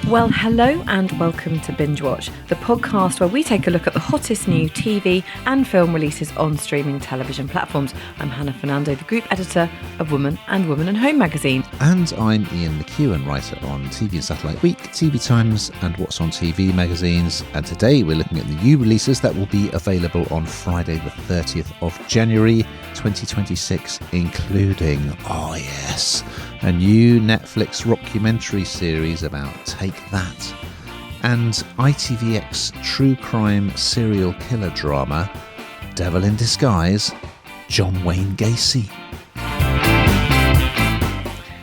Well, hello and welcome to Binge Watch, the podcast where we take a look at the hottest new TV and film releases on streaming television platforms. I'm Hannah Fernando, the group editor of Woman and Home magazine. And I'm Ian McEwan, writer on TV and Satellite Week, TV Times and What's on TV magazines. And today we're looking at the new releases that will be available on Friday the 30th of January 2026, including, a new Netflix rockumentary series about Take That, and ITVX true crime serial killer drama Devil in Disguise, John Wayne Gacy.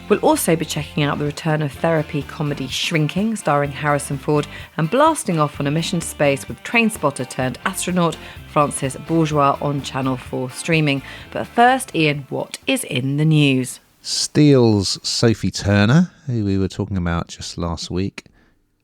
We'll also be checking out the return of therapy comedy Shrinking, starring Harrison Ford, and blasting off on a mission to space with Trainspotter turned astronaut Francis Bourgeois on Channel 4 streaming. But first, Ian, what is in the news? Steele's Sophie Turner, who we were talking about just last week,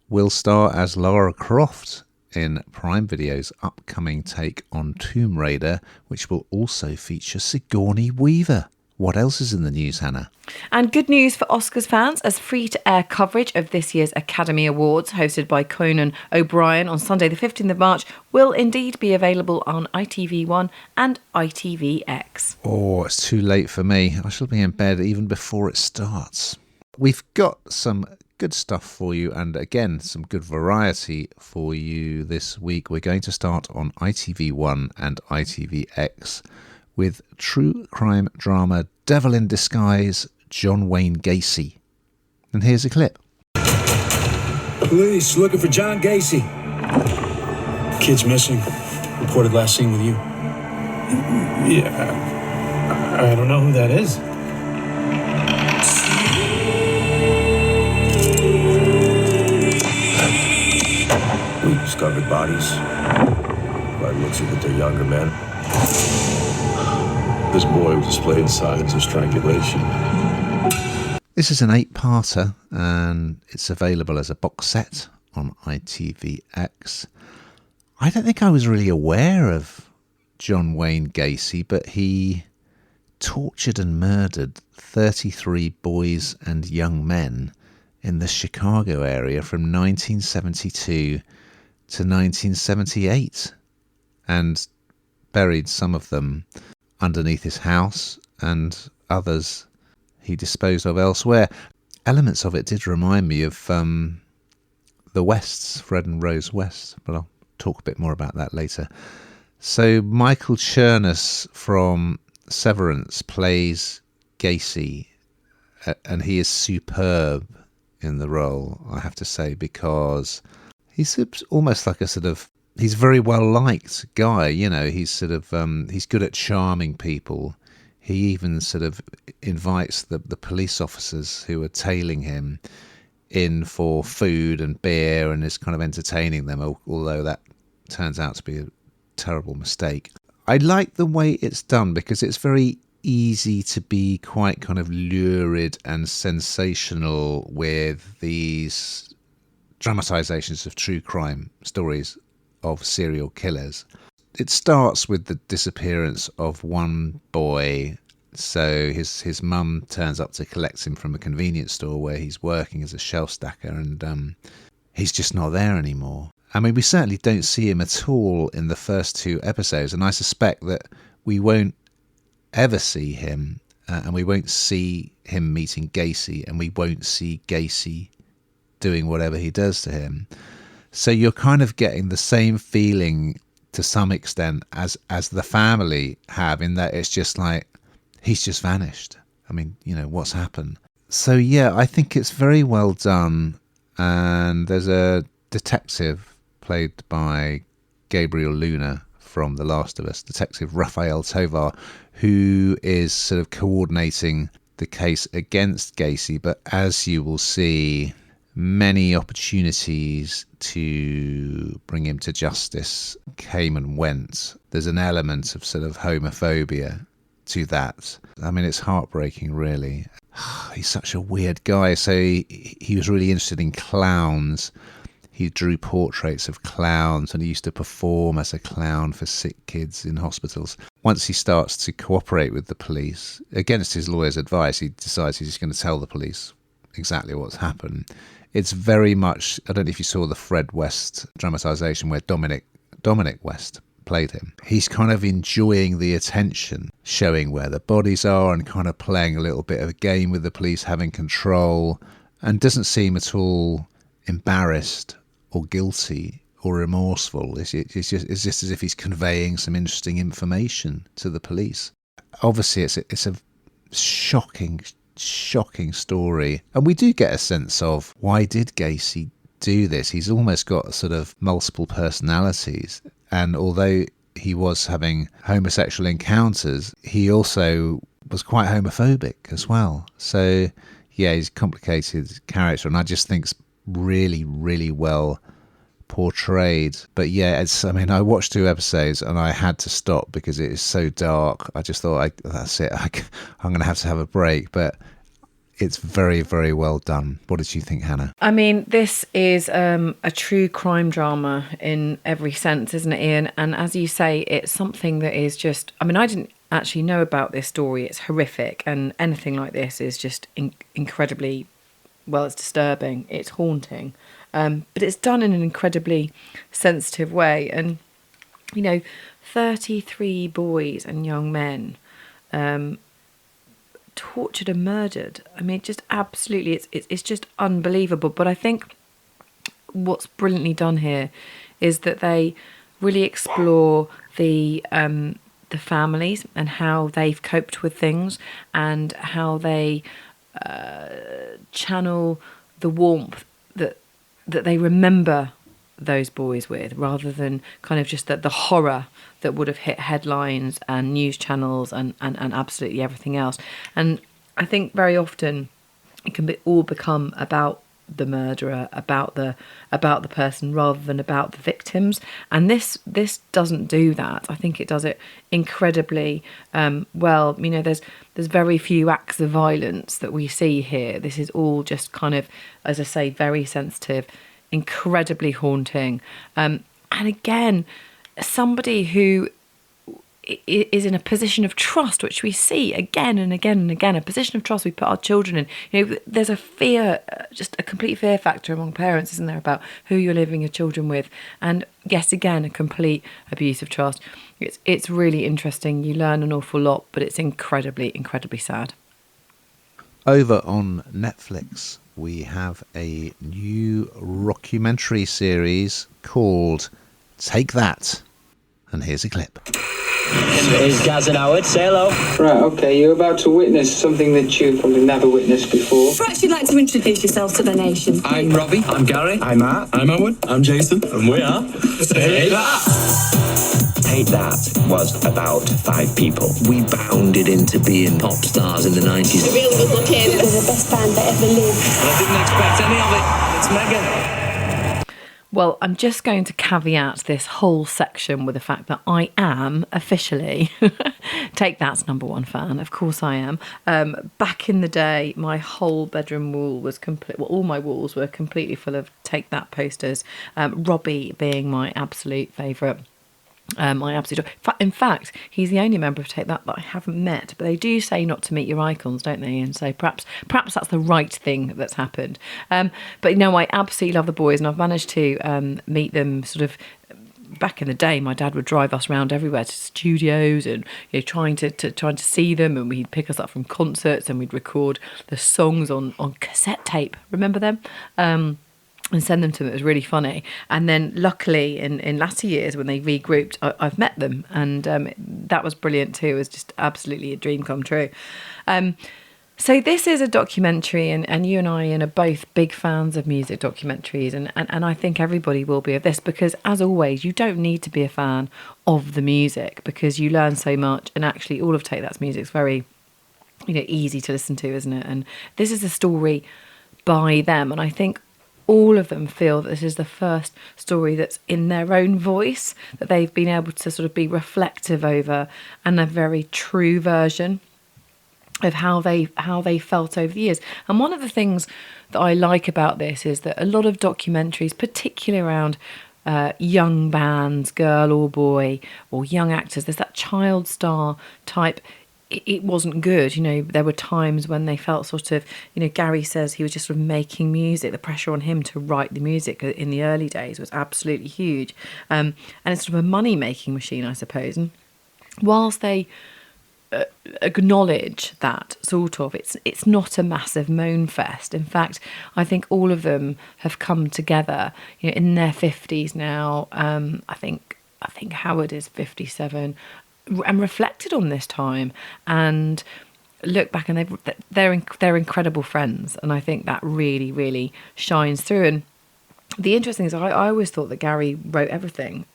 will star as Lara Croft in Prime Video's upcoming take on Tomb Raider, which will also feature Sigourney Weaver. What else is in the news, Hannah? And good news for Oscars fans, as free-to-air coverage of this year's Academy Awards, hosted by Conan O'Brien on Sunday the 15th of March, will indeed be available on ITV1 and ITVX. Oh, it's too late for me. I shall be in bed even before it starts. We've got some good stuff for you, and again, some good variety for you this week. We're going to start on ITV1 and ITVX with true crime drama Devil in Disguise, John Wayne Gacy. And here's a clip. Police looking for John Gacy. Kid's missing. Reported last seen with you. Yeah, I don't know who that is. We discovered bodies. By the looks of it, they're younger men. This boy displayed signs of strangulation. This is an 8-parter and it's available as a box set on ITVX. I don't think I was really aware of John Wayne Gacy, but he tortured and murdered 33 boys and young men in the Chicago area from 1972 to 1978 and buried some of them underneath his house and others he disposed of elsewhere. Elements of it did remind me of the Wests, Fred and Rose West, but I'll talk a bit more about that later. So Michael Chernus from Severance plays Gacy, and he is superb in the role, I have to say, because he's almost like a sort of, he's a very well liked guy, you know. He's sort of he's good at charming people. He even sort of invites the police officers who are tailing him in for food and beer and is kind of entertaining them, although that turns out to be a terrible mistake. I like the way it's done because it's very easy to be quite kind of lurid and sensational with these dramatizations of true crime stories of serial killers. It starts with the disappearance of one boy. So his mum turns up to collect him from a convenience store where he's working as a shelf stacker, and he's just not there anymore. I mean, we certainly don't see him at all in the first 2 episodes, and I suspect that we won't ever see him, and we won't see him meeting Gacy, and we won't see Gacy doing whatever he does to him. So you're kind of getting the same feeling to some extent as the family have, in that it's just like, he's just vanished. I mean, you know, what's happened? So yeah, I think it's very well done. And there's a detective played by Gabriel Luna from The Last of Us, Detective Rafael Tovar, who is sort of coordinating the case against Gacy. But as you will see, many opportunities to bring him to justice came and went. There's an element of sort of homophobia to that. I mean, it's heartbreaking, really. He's such a weird guy. So he was really interested in clowns. He drew portraits of clowns and he used to perform as a clown for sick kids in hospitals. Once he starts to cooperate with the police, against his lawyer's advice, he decides he's just going to tell the police exactly what's happened. it's very much, I don't know if you saw the Fred West dramatisation where Dominic West played him. He's kind of enjoying the attention, showing where the bodies are and kind of playing a little bit of a game with the police, having control, and doesn't seem at all embarrassed or guilty or remorseful. It's just as if he's conveying some interesting information to the police. Obviously, it's a shocking story, and we do get a sense of why did Gacy do this. He's almost got sort of multiple personalities, and although he was having homosexual encounters, he also was quite homophobic as well. So yeah, he's a complicated character, and I just think it's really, really well portrayed. But yeah, I watched 2 episodes and I had to stop because it is so dark. I just thought, that's it, I'm going to have a break. But it's very, very well done. What did you think, Hannah? I mean, this is a true crime drama in every sense, isn't it, Ian? And as you say, it's something that is just, I didn't actually know about this story. It's horrific, and anything like this is just incredibly, well, it's disturbing, it's haunting. But it's done in an incredibly sensitive way. And, 33 boys and young men tortured and murdered. Just absolutely, it's just unbelievable. But I think what's brilliantly done here is that they really explore the families and how they've coped with things, and how they channel the warmth that they remember those boys with, rather than kind of just the horror that would have hit headlines and news channels and absolutely everything else. And I think very often it can all become about the murderer, about the person, rather than about the victims. And this doesn't do that. I think it does it incredibly well. There's very few acts of violence that we see here. This is all just kind of, as I say, very sensitive, incredibly haunting. And again, somebody who is in a position of trust, which we see again and again and again, a position of trust we put our children in. There's a fear, just a complete fear factor among parents, isn't there, about who you're leaving your children with. And yes, again, a complete abuse of trust. It's really interesting. You learn an awful lot, but it's incredibly, incredibly sad. Over on Netflix, we have a new rockumentary series called Take That. And here's a clip. Here's Gaz and Howard. Say hello. Right, okay, you're about to witness something that you've probably never witnessed before. Perhaps you'd like to introduce yourself to the nation. I'm Robbie. I'm Gary. I'm Matt. I'm Howard. I'm Jason. And we are... Take That! Take That was about 5 people. We bounded into being pop stars in the 90s. We're really good looking. We're the best band that ever lived. But I didn't expect any of it. It's Megan. Well, I'm just going to caveat this whole section with the fact that I am officially Take That's #1 fan. Of course I am. Back in the day, my whole bedroom wall was all my walls were completely full of Take That posters. Robbie being my absolute favourite. In fact, he's the only member of Take That I haven't met. But they do say not to meet your icons, don't they? And so perhaps that's the right thing that's happened. But no, I absolutely love the boys, and I've managed to meet them sort of. Back in the day, my dad would drive us around everywhere to studios, and trying to see them, and he'd pick us up from concerts, and we'd record the songs on cassette tape. Remember them? And send them to them. It was really funny. And then luckily in latter years, when they regrouped, I've met them, and that was brilliant too. It was just absolutely a dream come true. So this is a documentary, and you and I, Ian, are both big fans of music documentaries, and I think everybody will be of this, because as always, you don't need to be a fan of the music, because you learn so much, and actually all of Take That's music is very easy to listen to, isn't it? And this is a story by them, and I think all of them feel that this is the first story that's in their own voice, that they've been able to sort of be reflective over, and a very true version of how they felt over the years. And one of the things that I like about this is that a lot of documentaries, particularly around young bands, girl or boy, or young actors, there's that child star type it wasn't good. There were times when they felt sort of, Gary says he was just sort of making music. The pressure on him to write the music in the early days was absolutely huge. And it's sort of a money-making machine, I suppose. And whilst they acknowledge that, sort of, it's not a massive moan fest. In fact, I think all of them have come together, in their 50s now. I think Howard is 57, and reflected on this time and look back, and they're incredible friends, and I think that really, really shines through. And the interesting thing is, I always thought that Gary wrote everything,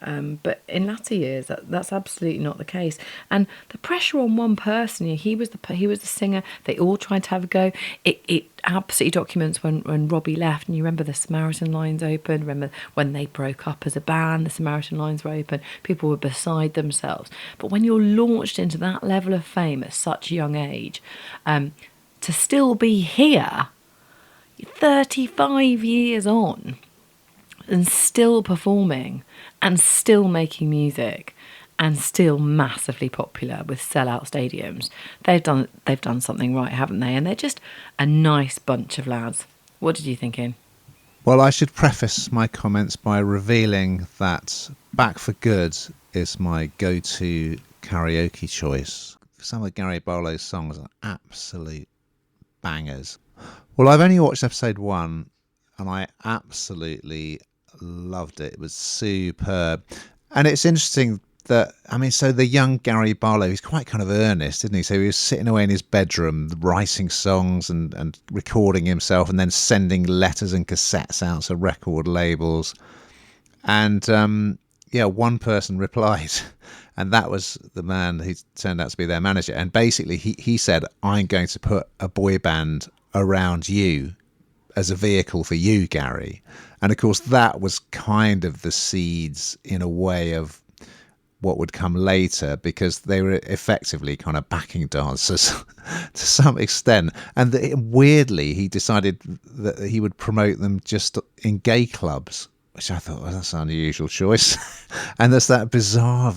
but in latter years, that's absolutely not the case. And the pressure on one person, he was the singer. They all tried to have a go. It absolutely documents when Robbie left, and you remember the Samaritan Lines opened. Remember when they broke up as a band, the Samaritan Lines were open. People were beside themselves. But when you're launched into that level of fame at such a young age, to still be here, 35 years on, and still performing and still making music and still massively popular with sellout stadiums, they've done something right, haven't they? And they're just a nice bunch of lads. What did you think, Ian? Well, I should preface my comments by revealing that Back for Good is my go-to karaoke choice. Some of Gary Barlow's songs are absolute bangers. Well, I've only watched episode 1 and I absolutely loved it. It was superb. And it's interesting that, so the young Gary Barlow, he's quite kind of earnest, isn't he? So he was sitting away in his bedroom writing songs and recording himself, and then sending letters and cassettes out to record labels. And one person replied, and that was the man who turned out to be their manager. And basically he said, I'm going to put a boy band around you as a vehicle for you, Gary. And of course, that was kind of the seeds, in a way, of what would come later, because they were effectively kind of backing dancers to some extent. And weirdly, he decided that he would promote them just in gay clubs, which I thought, well, that's an unusual choice. And there's that bizarre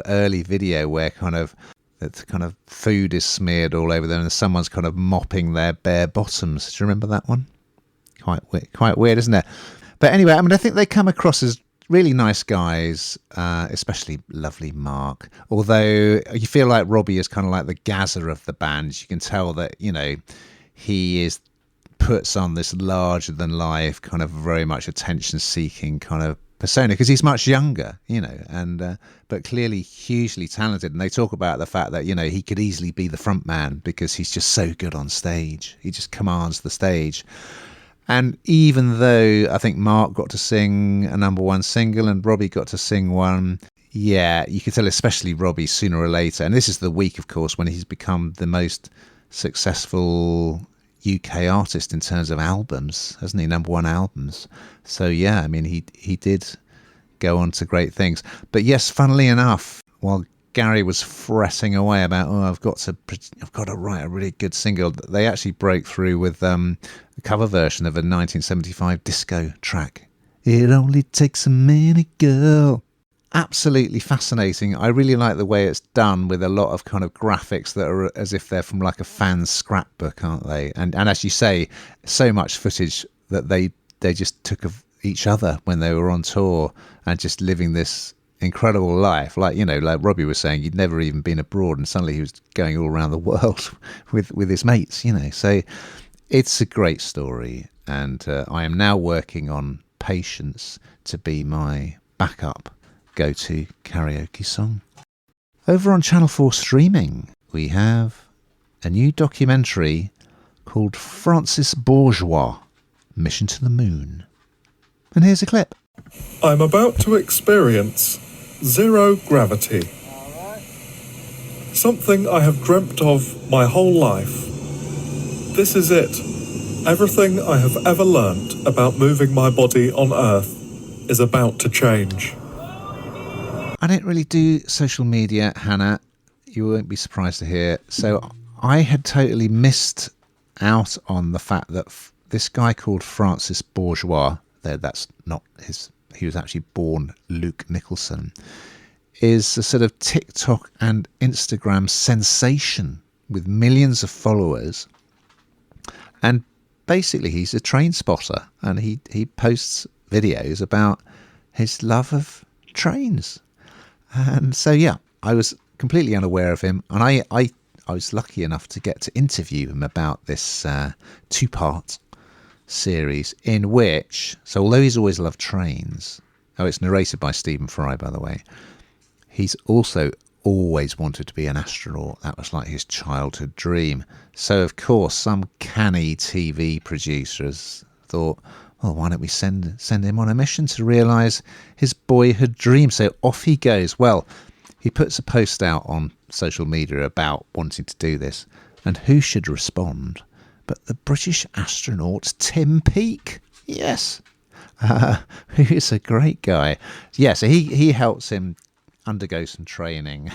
early video, where kind of food is smeared all over them and someone's kind of mopping their bare bottoms. Do you remember that one? Quite weird, isn't it? But anyway, I think they come across as really nice guys, especially lovely Mark. Although you feel like Robbie is kind of like the Gazza of the band. You can tell that, he puts on this larger than life, kind of very much attention seeking kind of persona, because he's much younger, and but clearly hugely talented. And they talk about the fact that, he could easily be the front man because he's just so good on stage. He just commands the stage. And even though I think Mark got to sing a number 1 single and Robbie got to sing one, you could tell, especially Robbie, sooner or later. And this is the week, of course, when he's become the most successful UK artist in terms of albums, hasn't he? Number 1 albums. So he did go on to great things. But yes, funnily enough, while Gary was fretting away about, I've got to write a really good single, they actually broke through with a cover version of a 1975 disco track. It only takes a minute, girl. Absolutely fascinating. I really like the way it's done, with a lot of kind of graphics that are as if they're from like a fan's scrapbook, aren't they? And as you say, so much footage that they just took of each other when they were on tour and just living this incredible life. Like Robbie was saying, he'd never even been abroad, and suddenly he was going all around the world with his mates, So it's a great story, and I am now working on Patience to be my backup go-to karaoke song. Over on Channel 4 streaming, we have a new documentary called Francis Bourgeois, Mission to the Moon. And here's a clip. I'm about to experience zero gravity. Something I have dreamt of my whole life. This is it. Everything I have ever learnt about moving my body on Earth is about to change. I don't really do social media, Hannah. You won't be surprised to hear. So I had totally missed out on the fact that this guy called Francis Bourgeois, that's not his, he was actually born Luke Nicholson, is a sort of TikTok and Instagram sensation with millions of followers, and basically he's a train spotter, and he posts videos about his love of trains. And so, yeah, I was completely unaware of him, and I was lucky enough to get to interview him about this 2-part series in which, so although he's always loved trains, it's narrated by Stephen Fry, by the way, he's also always wanted to be an astronaut. That was like his childhood dream. So, of course, some canny TV producers thought, well, why don't we send him on a mission to realise his boyhood dream? So off he goes. Well, he puts a post out on social media about wanting to do this. And who should respond but the British astronaut Tim Peake? Yes. Who's a great guy. Yeah, so he helps him undergo some training.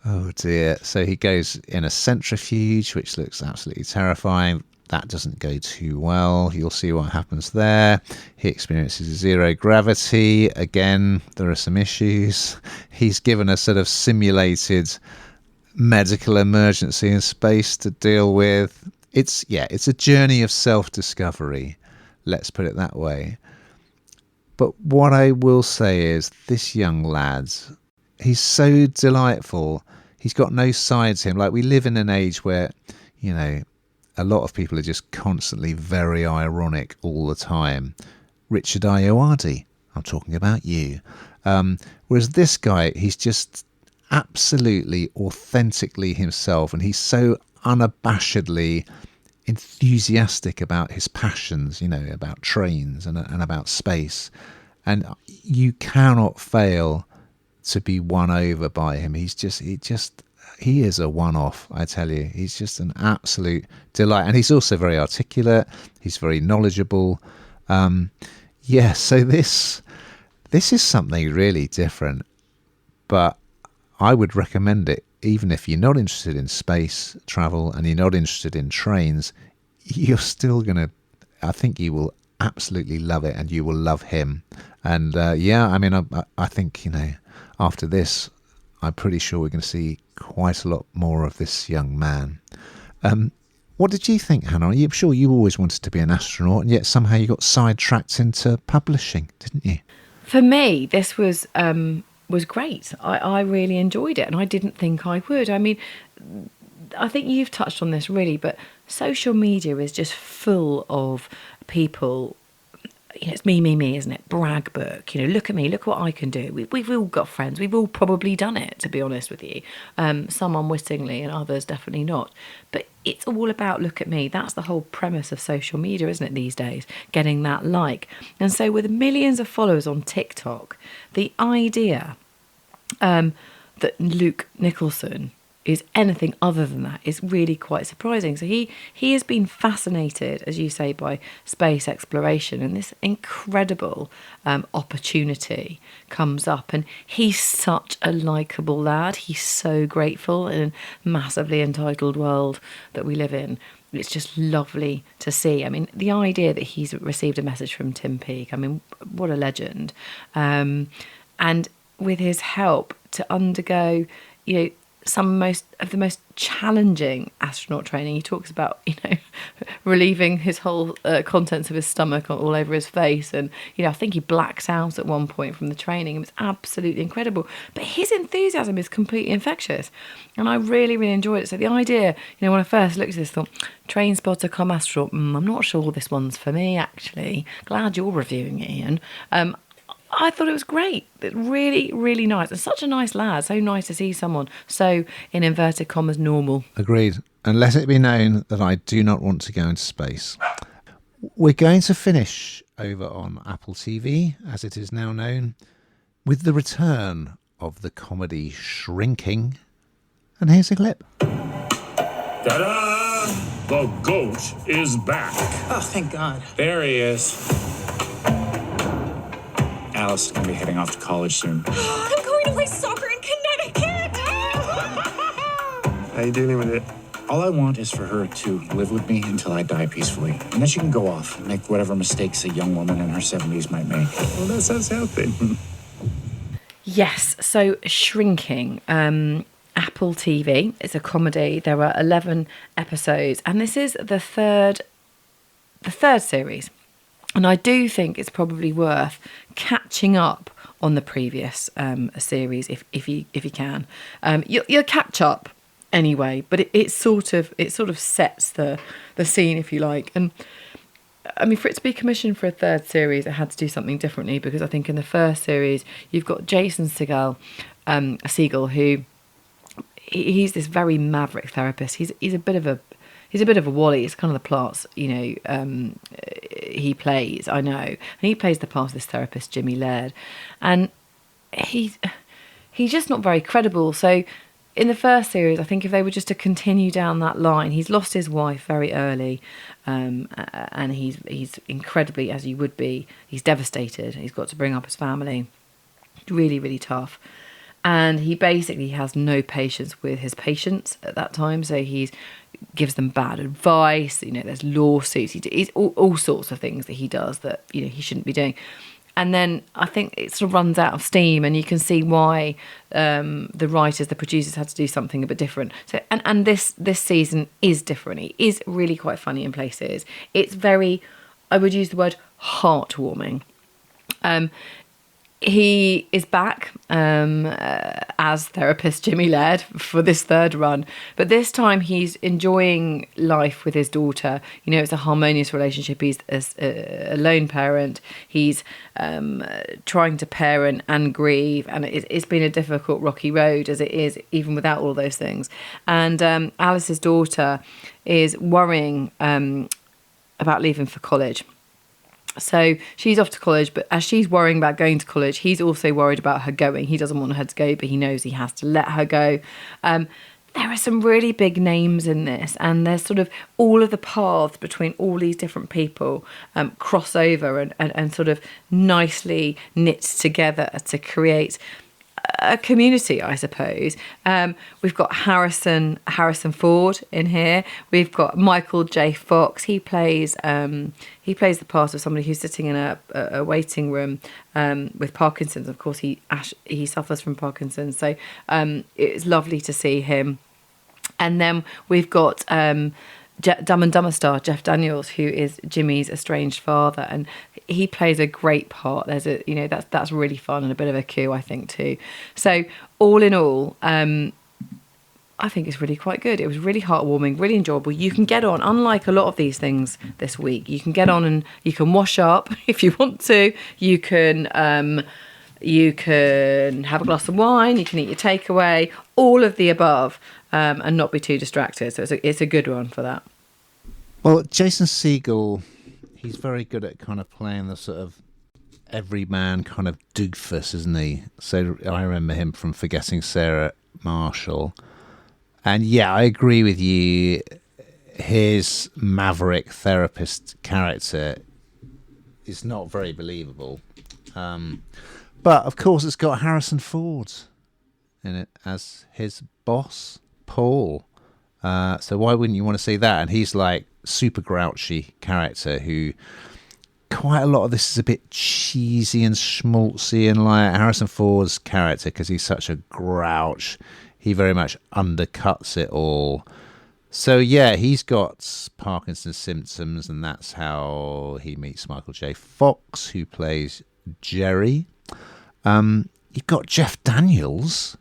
Oh dear. So he goes in a centrifuge, which looks absolutely terrifying. That doesn't go too well. You'll see what happens there. He experiences zero gravity. Again, there are some issues. He's given a sort of simulated medical emergency in space to deal with. It's a journey of self-discovery. Let's put it that way. But what I will say is this young lad, he's so delightful. He's got no sides to him. Like, we live in an age where, you know, a lot of people are just constantly very ironic all the time. Richard Ayoade, I'm talking about you. Whereas this guy, he's just absolutely authentically himself, and he's so unabashedly enthusiastic about his passions, you know, about trains and about space. And you cannot fail to be won over by him. He is a one-off, I tell you. He's just an absolute delight. And he's also very articulate. He's very knowledgeable. So this is something really different. But I would recommend it, even if you're not interested in space travel and you're not interested in trains, you're still going to, I think you will absolutely love it, and you will love him. And I think, you know, after this, I'm pretty sure we're going to see quite a lot more of this young man. What did you think, Hannah? I'm sure you always wanted to be an astronaut, and yet somehow you got sidetracked into publishing, didn't you? For me, this was great. I really enjoyed it, and I didn't think I would. I mean, I think you've touched on this really, but social media is just full of people. You know, it's me, isn't it? Brag book. You know, look at me, look what I can do. We've all got friends. We've all probably done it, to be honest with you. Some unwittingly and others definitely not. But it's all about look at me. That's the whole premise of social media, isn't it, these days? Getting that like. And so with millions of followers on TikTok, the idea that Luke Nicholson is anything other than that is really quite surprising. So he has been fascinated, as you say, by space exploration, and this incredible opportunity comes up, and he's such a likeable lad. He's so grateful in a massively entitled world that we live in. It's just lovely to see. I mean, the idea that he's received a message from Tim Peake, I mean, what a legend. And with his help to undergo, you know, some of the most challenging astronaut training. He talks about, you know, relieving his whole contents of his stomach all over his face, and, you know, I think he blacks out at one point from the training. It was absolutely incredible. But his enthusiasm is completely infectious, and I really, really enjoyed it. So the idea, you know, when I first looked at this, I thought, Trainspotter come astronaut, I'm not sure this one's for me, actually. Glad you're reviewing it, Ian. I thought it was great. Really, really nice. And such a nice lad. So nice to see someone so, in inverted commas, normal. Agreed. And let it be known that I do not want to go into space. We're going to finish over on Apple TV, as it is now known, with the return of the comedy Shrinking. And here's a clip. Ta-da! The goat is back. Oh, thank God. There he is. Alice is going to be heading off to college soon. I'm going to play soccer in Connecticut! How you dealing with it? All I want is for her to live with me until I die peacefully. And then she can go off and make whatever mistakes a young woman in her 70s might make. Well, that sounds healthy. Yes, so Shrinking. Apple TV. It's a comedy. There are 11 episodes, and this is the third series. And I do think it's probably worth catching up on the previous series if you can. You'll catch up anyway, but it sort of sets the scene, if you like. And I mean, for it to be commissioned for a third series, it had to do something differently, because I think in the first series you've got Jason Segal, who he's this very maverick therapist. He's a bit of a Wally. It's kind of the parts, he plays, I know. And he plays the part of this therapist, Jimmy Laird. And he's just not very credible. So in the first series, I think if they were just to continue down that line, he's lost his wife very early. And he's incredibly, as you would be, he's devastated. He's got to bring up his family. Really, really tough. And he basically has no patience with his patients at that time. So he gives them bad advice. There's lawsuits. He's all sorts of things that he does that, he shouldn't be doing. And then I think it sort of runs out of steam, and you can see why the writers, the producers had to do something a bit different. So, and this season is different. It is really quite funny in places. It's very, I would use the word heartwarming. He is back as therapist Jimmy Laird for this third run, but this time he's enjoying life with his daughter. It's a harmonious relationship. He's a lone parent. He's trying to parent and grieve, and it's been a difficult, rocky road, as it is even without all those things. And Alice's daughter is worrying about leaving for college. So she's off to college, but as she's worrying about going to college, he's also worried about her going. He doesn't want her to go, but he knows he has to let her go. There are some really big names in this, and there's sort of all of the paths between all these different people cross over and sort of nicely knit together to create a community, I suppose. We've got Harrison Ford in here. We've got Michael J. Fox. He plays the part of somebody who's sitting in a waiting room with Parkinson's. Of course, he suffers from Parkinson's, so it's lovely to see him. And then we've got Dumb and Dumber star Jeff Daniels, who is Jimmy's estranged father, and he plays a great part. There's that's really fun and a bit of a coup, I think, too. So all in all, I think it's really quite good. It was really heartwarming, really enjoyable. You can get on, unlike a lot of these things this week, you can get on and you can wash up if you want to. You can have a glass of wine. You can eat your takeaway. All of the above. And not be too distracted. So it's a good one for that. Well, Jason Segal, he's very good at kind of playing the sort of everyman kind of doofus, isn't he? So I remember him from Forgetting Sarah Marshall. And yeah, I agree with you. His maverick therapist character is not very believable. But of course, it's got Harrison Ford in it as his boss, Paul. So why wouldn't you want to see that? And he's like super grouchy character who quite a lot of this is a bit cheesy and schmaltzy, and like Harrison Ford's character, because he's such a grouch, he very much undercuts it all. So yeah, he's got Parkinson's symptoms, and that's how he meets Michael J. Fox, who plays Jerry. You've got Jeff Daniels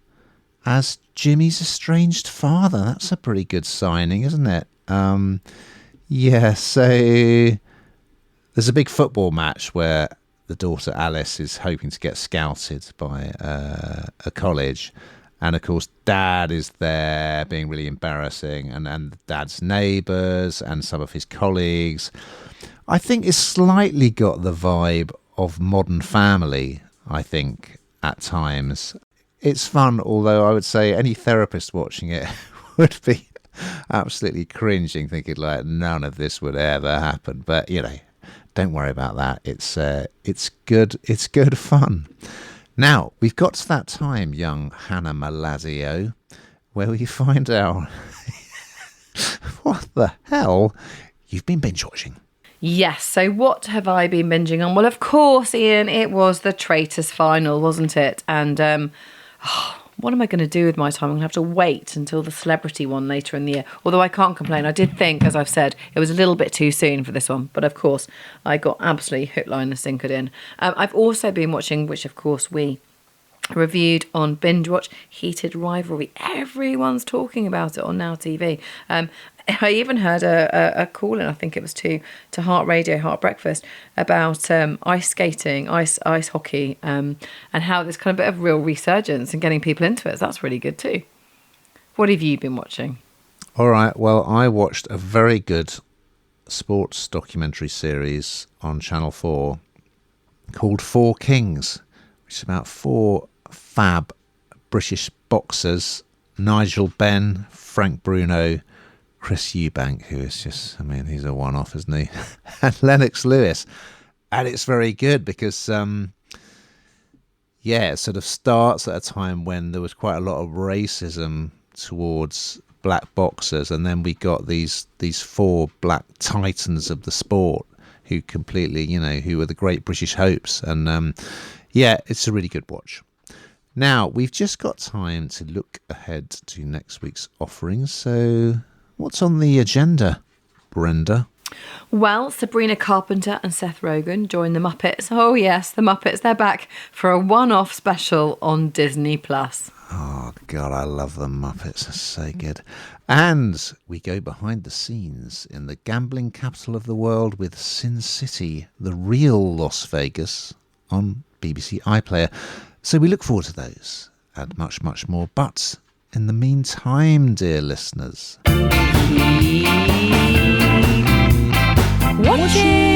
as Jimmy's estranged father. That's a pretty good signing, isn't it? Yeah, so there's a big football match where the daughter Alice is hoping to get scouted by a college. And of course, Dad is there being really embarrassing, and Dad's neighbours and some of his colleagues. I think it's slightly got the vibe of Modern Family, I think, at times. It's fun, although I would say any therapist watching it would be absolutely cringing, thinking like none of this would ever happen. But, you know, don't worry about that. It's good. It's good fun. Now, we've got to that time, young Hannah Malazio, where we find out what the hell you've been binge watching. Yes, so what have I been binging on? Well, of course, Ian, it was the Traitors final, wasn't it? And what am I going to do with my time? I'm going to have to wait until the celebrity one later in the year. Although I can't complain. I did think, as I've said, it was a little bit too soon for this one. But of course, I got absolutely hook, line and sinkered in. I've also been watching, which of course we reviewed on Binge Watch, Heated Rivalry. Everyone's talking about it on Now TV. I even heard a call in, I think it was to Heart Radio, Heart Breakfast, about ice skating, ice hockey, and how there's kind of a bit of real resurgence and getting people into it. So that's really good too. What have you been watching? All right. Well, I watched a very good sports documentary series on Channel 4 called Four Kings, which is about four fab British boxers: Nigel Benn, Frank Bruno, Chris Eubank, who is just, I mean, he's a one-off, isn't he? And Lennox Lewis. And it's very good because, it sort of starts at a time when there was quite a lot of racism towards black boxers. And then we got these four black titans of the sport who completely, who were the great British hopes. And, it's a really good watch. Now, we've just got time to look ahead to next week's offerings. So what's on the agenda, Brenda? Well, Sabrina Carpenter and Seth Rogen join the Muppets. Oh yes, the Muppets, they're back for a one-off special on Disney+. Oh God, I love the Muppets, they're so good. And we go behind the scenes in the gambling capital of the world with Sin City, the real Las Vegas, on BBC iPlayer. So we look forward to those and much, much more. But in the meantime, dear listeners, Watching!